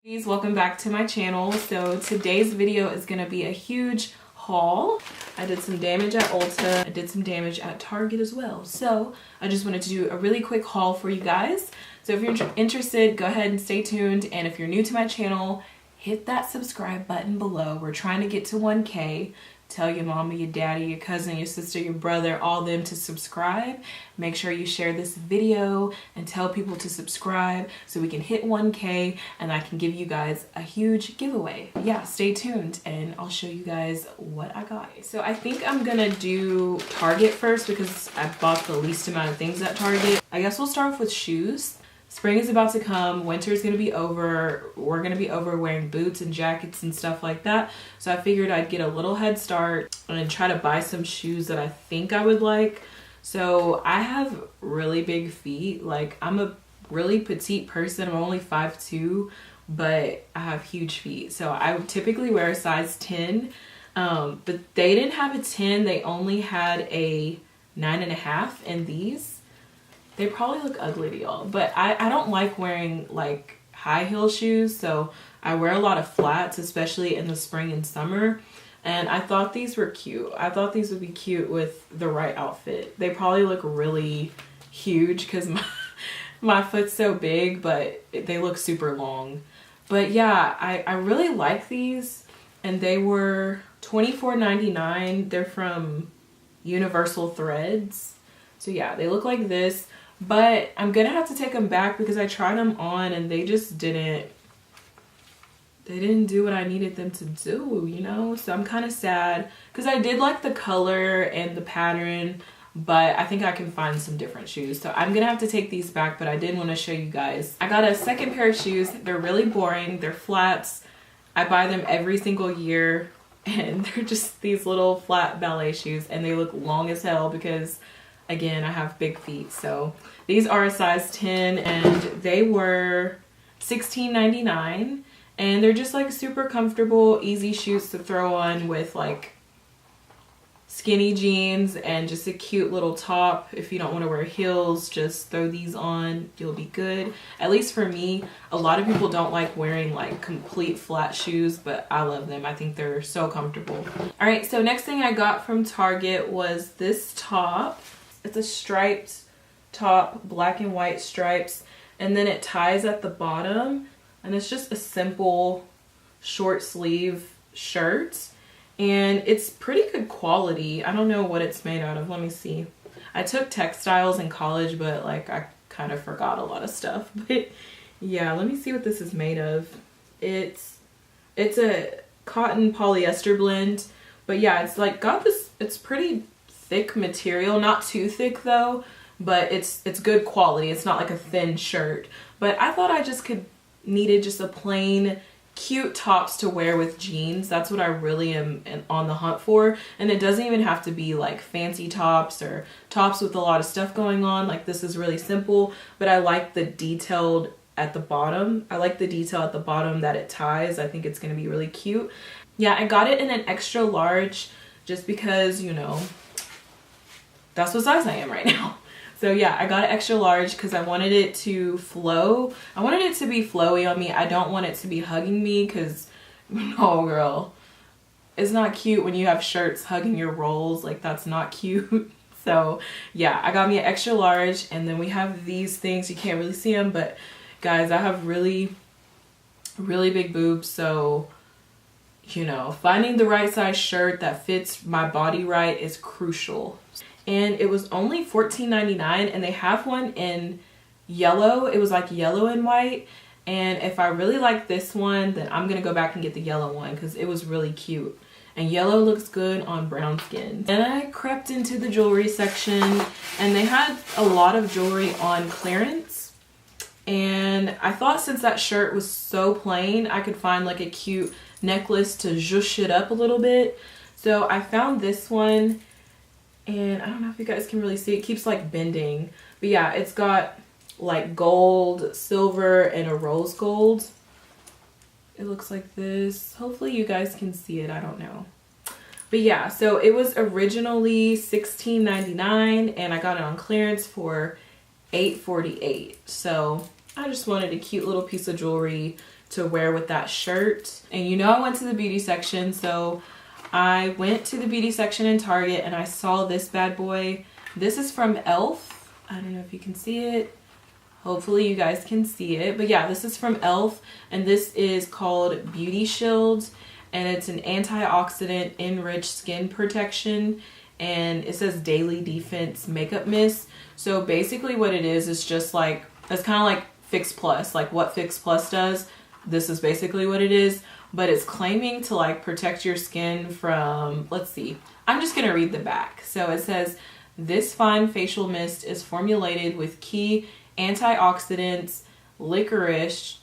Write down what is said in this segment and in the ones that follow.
Please welcome back to my channel. So today's video is going to be a huge haul. I did some damage at Ulta. I did some damage at Target as well. So I just wanted to do a really quick haul for you guys. So if you're interested, go ahead and stay tuned. And if you're new to my channel, hit that subscribe button below. We're trying to get to 1K. Tell your mama, your daddy, your cousin, your sister, your brother, all them to subscribe. Make sure you share this video and tell people to subscribe so we can hit 1K and I can give you guys a huge giveaway. Yeah, stay tuned and I'll show you guys what I got. So I think I'm gonna do Target first because I bought the least amount of things at Target. I guess we'll start off with shoes. Spring is about to come, winter is gonna be over, we're gonna be over wearing boots and jackets and stuff like that. So I figured I'd get a little head start and try to buy some shoes that I think I would like. So I have really big feet. Like, I'm a really petite person, I'm only 5'2", but I have huge feet. So I would typically wear a size 10, but they didn't have a 10, they only had a 9.5 in these. They probably look ugly to y'all, but I don't like wearing like high heel shoes, so I wear a lot of flats, especially in the spring and summer. And I thought these were cute. I thought these would be cute with the right outfit. They probably look really huge because my foot's so big, but they look super long. But yeah, I really like these, and they were $24.99. They're from Universal Threads. So yeah, they look like this. But I'm gonna have to take them back because I tried them on and they just didn't do what I needed them to do, you know? So I'm kind of sad because I did like the color and the pattern, but I think I can find some different shoes. So I'm gonna have to take these back, but I did want to show you guys. I got a second pair of shoes. They're really boring. They're flats. I buy them every single year and they're just these little flat ballet shoes and they look long as hell because again, I have big feet. So these are a size 10 and they were $16.99 and they're just like super comfortable, easy shoes to throw on with like skinny jeans and just a cute little top. If you don't want to wear heels, just throw these on, you'll be good. At least for me, a lot of people don't like wearing like complete flat shoes, but I love them. I think they're so comfortable. All right, so next thing I got from Target was this top. It's a striped top, black and white stripes, and then it ties at the bottom, and it's just a simple short sleeve shirt, and it's pretty good quality. I don't know what it's made out of. Let me see. I took textiles in college, but like I kind of forgot a lot of stuff. But yeah, let me see what this is made of. It's a cotton polyester blend, but yeah, it's like got this, it's pretty thick material, not too thick though, but it's good quality. It's not like a thin shirt, but I thought I just needed just a plain cute tops to wear with jeans. That's what I really am on the hunt for, and it doesn't even have to be like fancy tops or tops with a lot of stuff going on. Like, this is really simple, but I like the detailed at the bottom. I like the detail at the bottom that it ties. I think it's going to be really cute. Yeah, I got it in an extra large just because, you know, that's what size I am right now. So yeah, I got an extra large because I wanted it to flow. I wanted it to be flowy on me. I don't want it to be hugging me because, no girl, it's not cute when you have shirts hugging your rolls. Like, that's not cute. So yeah, I got me an extra large, and then we have these things. You can't really see them, but guys, I have really, really big boobs. So, you know, finding the right size shirt that fits my body right is crucial. And it was only $14.99, and they have one in yellow. It was like yellow and white, and if I really like this one, then I'm gonna go back and get the yellow one because it was really cute, and yellow looks good on brown skin. And I crept into the jewelry section, and they had a lot of jewelry on clearance, and I thought since that shirt was so plain, I could find like a cute necklace to zhoosh it up a little bit. So I found this one, and I don't know if you guys can really see, it keeps like bending, but yeah, it's got like gold, silver, and a rose gold. It looks like this. Hopefully you guys can see it, I don't know. But yeah, so it was originally $16.99 and I got it on clearance for $8.48. So I just wanted a cute little piece of jewelry to wear with that shirt. And you know I went to the beauty section, so I went to the beauty section in Target and I saw this bad boy. This is from e.l.f. I don't know if you can see it. Hopefully you guys can see it. But yeah, this is from e.l.f. and this is called Beauty Shield. And it's an antioxidant enriched skin protection. And it says Daily Defense Makeup Mist. So basically what it is just like, it's kind of like Fix Plus. Like what Fix Plus does, this is basically what it is. But it's claiming to like protect your skin from, let's see, I'm just gonna read the back. So it says, this fine facial mist is formulated with key antioxidants, licorice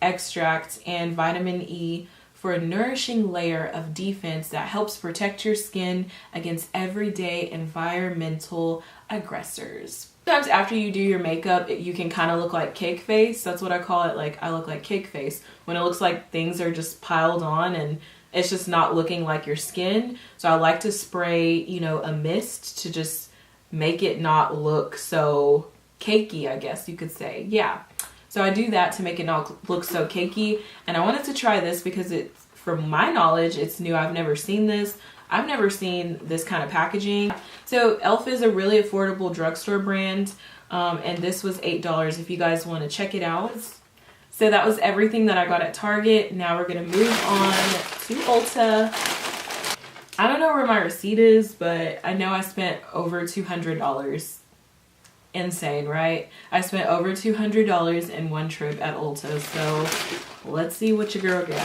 extract, and vitamin E for a nourishing layer of defense that helps protect your skin against everyday environmental aggressors. Sometimes after you do your makeup, you can kind of look like cake face. That's what I call it. Like, I look like cake face when it looks like things are just piled on and it's just not looking like your skin. So I like to spray, you know, a mist to just make it not look so cakey, I guess you could say. Yeah. So I do that to make it not look so cakey. And I wanted to try this because it's, from my knowledge, it's new. I've never seen this. I've never seen this kind of packaging. So e.l.f. is a really affordable drugstore brand. And this was $8 if you guys want to check it out. So that was everything that I got at Target. Now we're going to move on to Ulta. I don't know where my receipt is, but I know I spent over $200. Insane, right? I spent over $200 in one trip at Ulta. So let's see what your girl got.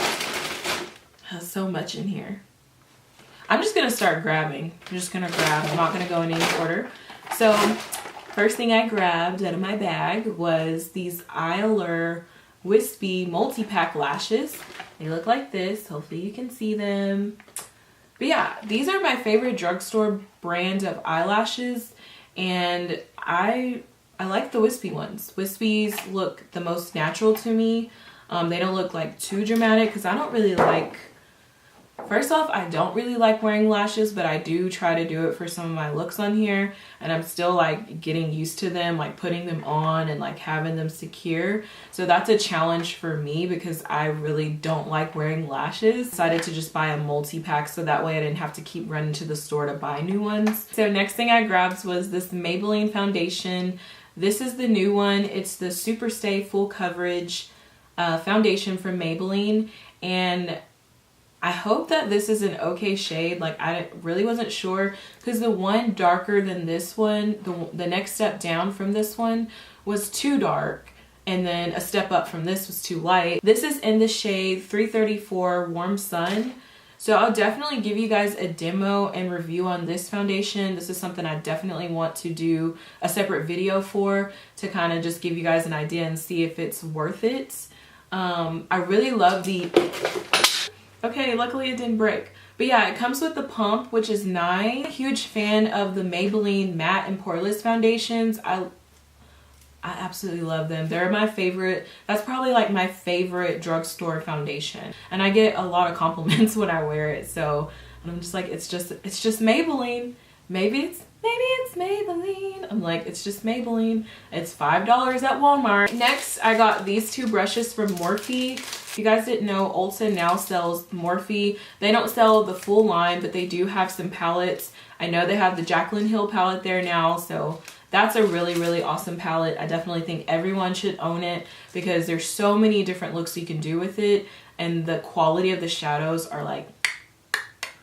Has so much in here. I'm just going to start grabbing. I'm just going to grab. I'm not going to go in any order. So first thing I grabbed out of my bag was these Eyelure Wispy multi-pack lashes. They look like this. Hopefully you can see them. But yeah, these are my favorite drugstore brand of eyelashes, and I like the wispy ones. Wispies look the most natural to me. They don't look like too dramatic because I don't really like, first off, I don't really like wearing lashes, but I do try to do it for some of my looks on here, and I'm still like getting used to them, like putting them on and like having them secure. So that's a challenge for me because I really don't like wearing lashes. Decided to just buy a multi-pack so that way I didn't have to keep running to the store to buy new ones. So next thing I grabbed was this Maybelline foundation. This is the new one. It's the Super Stay Full Coverage foundation from Maybelline, and I hope that this is an okay shade. Like, I really wasn't sure because the one darker than this one, the next step down from this one was too dark, and then a step up from this was too light. This is in the shade 334 Warm Sun. So I'll definitely give you guys a demo and review on this foundation. This is something I definitely want to do a separate video for, to kind of just give you guys an idea and see if it's worth it. I really love the... Okay, luckily it didn't break. But yeah, it comes with the pump, which is nice. Huge fan of the Maybelline matte and poreless foundations. I absolutely love them. They're my favorite. That's probably like my favorite drugstore foundation. And I get a lot of compliments when I wear it. So I'm just like, it's just Maybelline. Maybe it's Maybelline. I'm like, it's just Maybelline. It's $5 at Walmart. Next, I got these two brushes from Morphe. If you guys didn't know, Ulta now sells Morphe. They don't sell the full line, but they do have some palettes. I know they have the Jaclyn Hill palette there now, so that's a really, really awesome palette. I definitely think everyone should own it because there's so many different looks you can do with it, and the quality of the shadows are like,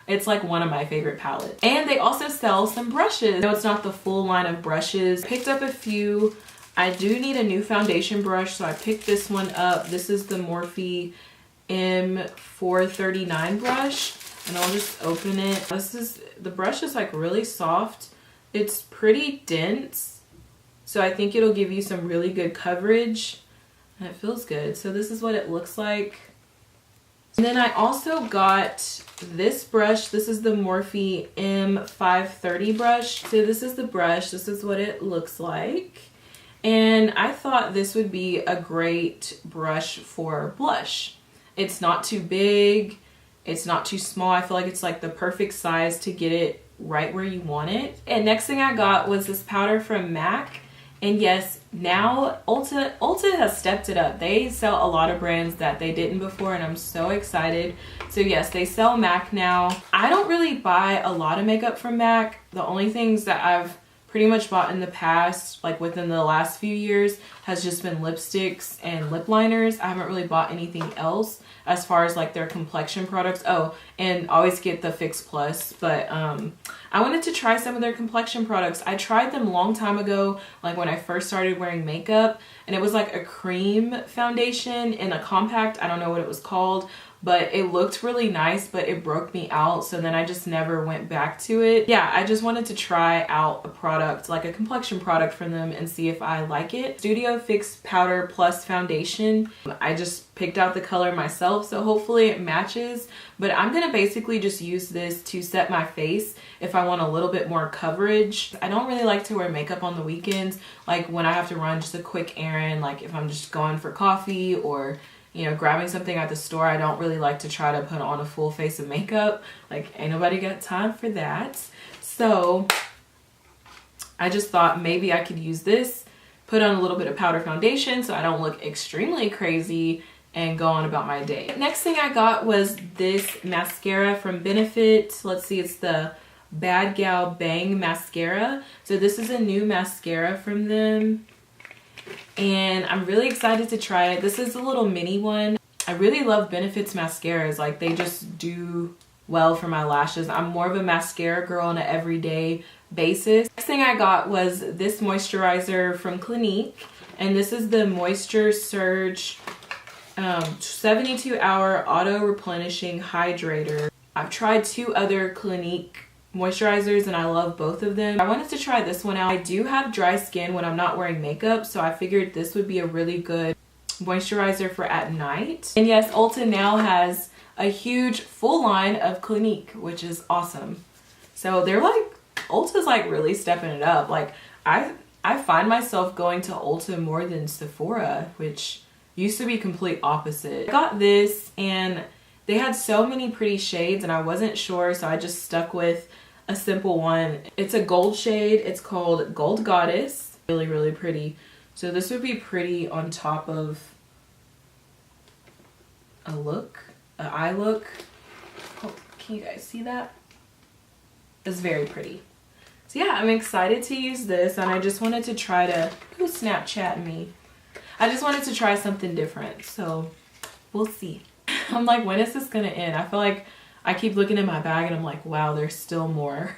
it's like one of my favorite palettes. And they also sell some brushes. No, it's not the full line of brushes. Picked up a few. I do need a new foundation brush, so I picked this one up. This is the Morphe M439 brush, and I'll just open it. The brush is like really soft. It's pretty dense, so I think it'll give you some really good coverage, and it feels good. So this is what it looks like. And then I also got this brush. This is the Morphe M530 brush. So this is the brush. This is what it looks like. And I thought this would be a great brush for blush. It's not too big. It's not too small. I feel like it's like the perfect size to get it right where you want it. And next thing I got was this powder from MAC. And yes, now Ulta has stepped it up. They sell a lot of brands that they didn't before, and I'm so excited. So yes, they sell MAC now. I don't really buy a lot of makeup from MAC. The only things that I've pretty much bought in the past, like within the last few years, has just been lipsticks and lip liners. I haven't really bought anything else as far as like their complexion products. Oh, and always get the Fix Plus, but I wanted to try some of their complexion products. I tried them a long time ago, like when I first started wearing makeup, and it was like a cream foundation in a compact. I don't know what it was called, but it looked really nice, but it broke me out, so then I just never went back to it. Yeah, I just wanted to try out a product, like a complexion product from them, and see if I like it. Studio Fix Powder Plus Foundation. I just picked out the color myself, so hopefully it matches, but I'm gonna basically just use this to set my face if I want a little bit more coverage. I don't really like to wear makeup on the weekends, like when I have to run just a quick errand, like if I'm just going for coffee or, you know, grabbing something at the store. I don't really like to try to put on a full face of makeup. Like, ain't nobody got time for that. So I just thought maybe I could use this, put on a little bit of powder foundation so I don't look extremely crazy, and go on about my day. Next thing I got was this mascara from Benefit. Let's see, it's the Bad Gal Bang Mascara. So this is a new mascara from them, and I'm really excited to try it. This is a little mini one. I really love Benefit's mascaras. Like, they just do well for my lashes. I'm more of a mascara girl on an everyday basis. Next thing I got was this moisturizer from Clinique, and this is the Moisture Surge 72-hour auto replenishing hydrator. I've tried 2 other Clinique moisturizers and I love both of them. I wanted to try this one out. I do have dry skin when I'm not wearing makeup, so I figured this would be a really good moisturizer for at night. And yes, Ulta now has a huge full line of Clinique, which is awesome. So they're like, Ulta's like really stepping it up. Like, I find myself going to Ulta more than Sephora, which used to be complete opposite. I got this and they had so many pretty shades and I wasn't sure, so I just stuck with a simple one. It's a gold shade. It's called Gold Goddess. Really, really pretty. So this would be pretty on top of a look, an eye look. Oh, can you guys see that? It's very pretty. So yeah, I'm excited to use this, and I just wanted to try to, who's Snapchatting me? I just wanted to try something different, so we'll see. I'm like, when is this gonna end? I feel like I keep looking in my bag and I'm like, wow, there's still more.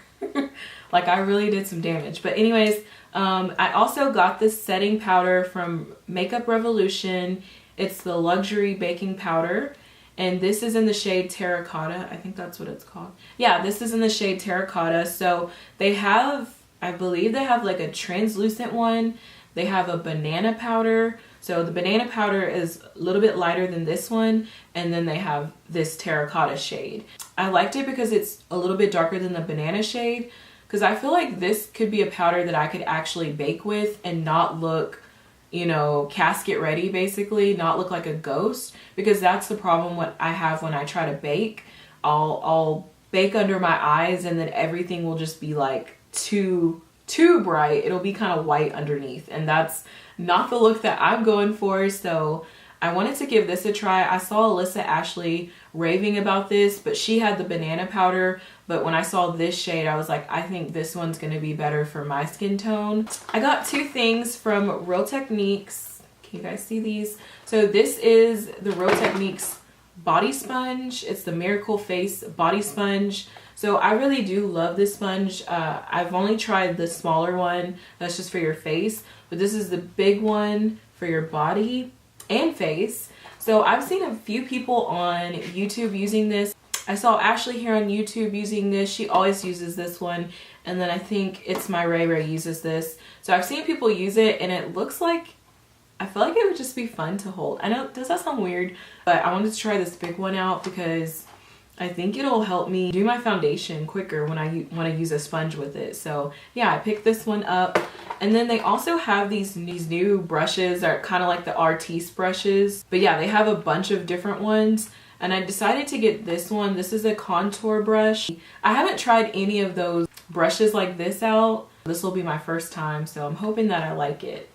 Like, I really did some damage. But anyways, I also got this setting powder from Makeup Revolution. It's the Luxury Baking Powder, and this is in the shade Terracotta. I think that's what it's called. Yeah, this is in the shade Terracotta. So they have, I believe they have like a translucent one. They have a banana powder. So the banana powder is a little bit lighter than this one, and then they have this terracotta shade. I liked it because it's a little bit darker than the banana shade, because I feel like this could be a powder that I could actually bake with and not look, you know, casket ready, basically, not look like a ghost, because that's the problem what I have when I try to bake. I'll bake under my eyes and then everything will just be like too bright. It'll be kind of white underneath, and that's not the look that I'm going for. So I wanted to give this a try. I saw Alyssa Ashley raving about this, but she had the banana powder. But when I saw this shade, I was like, I think this one's gonna be better for my skin tone. I got 2 things from Real Techniques. Can you guys see these? So this is the Real Techniques body sponge. It's the Miracle Face body sponge. So I really do love this sponge. I've only tried the smaller one that's just for your face, but this is the big one for your body and face. So I've seen a few people on YouTube using this. I saw Ashley here on YouTube using this. She always uses this one. And then I think It's My Ray Ray uses this. So I've seen people use it, and it looks like, I feel like it would just be fun to hold. I know, does that sound weird? But I wanted to try this big one out because I think it'll help me do my foundation quicker when I want to use a sponge with it. So yeah, I picked this one up. And then they also have these new brushes that are kind of like the Artiste brushes. But yeah, they have a bunch of different ones. And I decided to get this one. This is a contour brush. I haven't tried any of those brushes like this out. This will be my first time, so I'm hoping that I like it.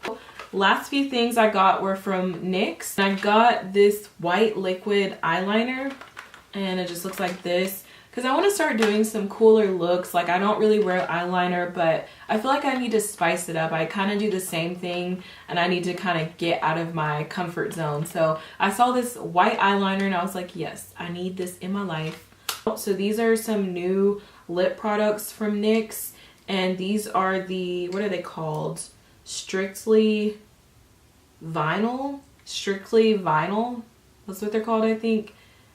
Last few things I got were from NYX. I got this white liquid eyeliner, and it just looks like this because I want to start doing some cooler looks. Like, I don't really wear eyeliner, but I feel like I need to spice it up. I kind of do the same thing, and I need to kind of get out of my comfort zone. So I saw this white eyeliner and I was like, yes, I need this in my life. So these are some new lip products from NYX, and these are the, what are they called? Strictly Vinyl. That's what they're called, I think.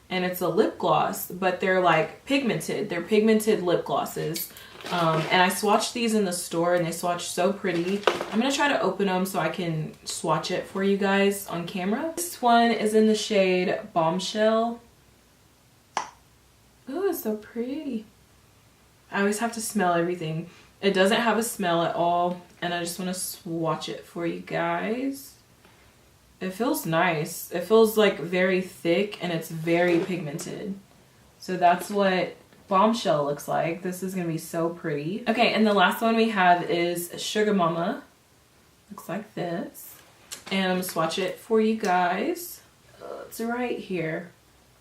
And it's a lip gloss, but they're like pigmented. They're pigmented lip glosses. And I swatched these in the store and they swatched so pretty. I'm gonna try to open them so I can swatch it for you guys on camera. This one is in the shade Bombshell. Oh, it's so pretty. I always have to smell everything. It doesn't have a smell at all, and I just want to swatch it for you guys. It feels nice. It feels like very thick and it's very pigmented. So that's what Bombshell looks like. This is going to be so pretty. Okay, and the last one we have is Sugar Mama. Looks like this. And I'm going to swatch it for you guys. It's right here.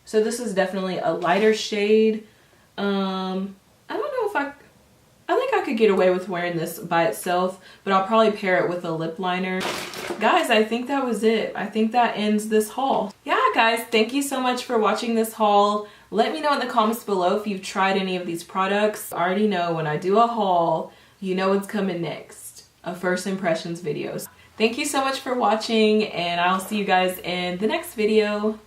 So this is definitely a lighter shade. I don't know if I think I could get away with wearing this by itself, but I'll probably pair it with a lip liner. Guys, I think that was it. I think that ends this haul. Yeah, guys, thank you so much for watching this haul. Let me know in the comments below if you've tried any of these products. I already know when I do a haul, you know what's coming next. A first impressions videos. Thank you so much for watching, and I'll see you guys in the next video.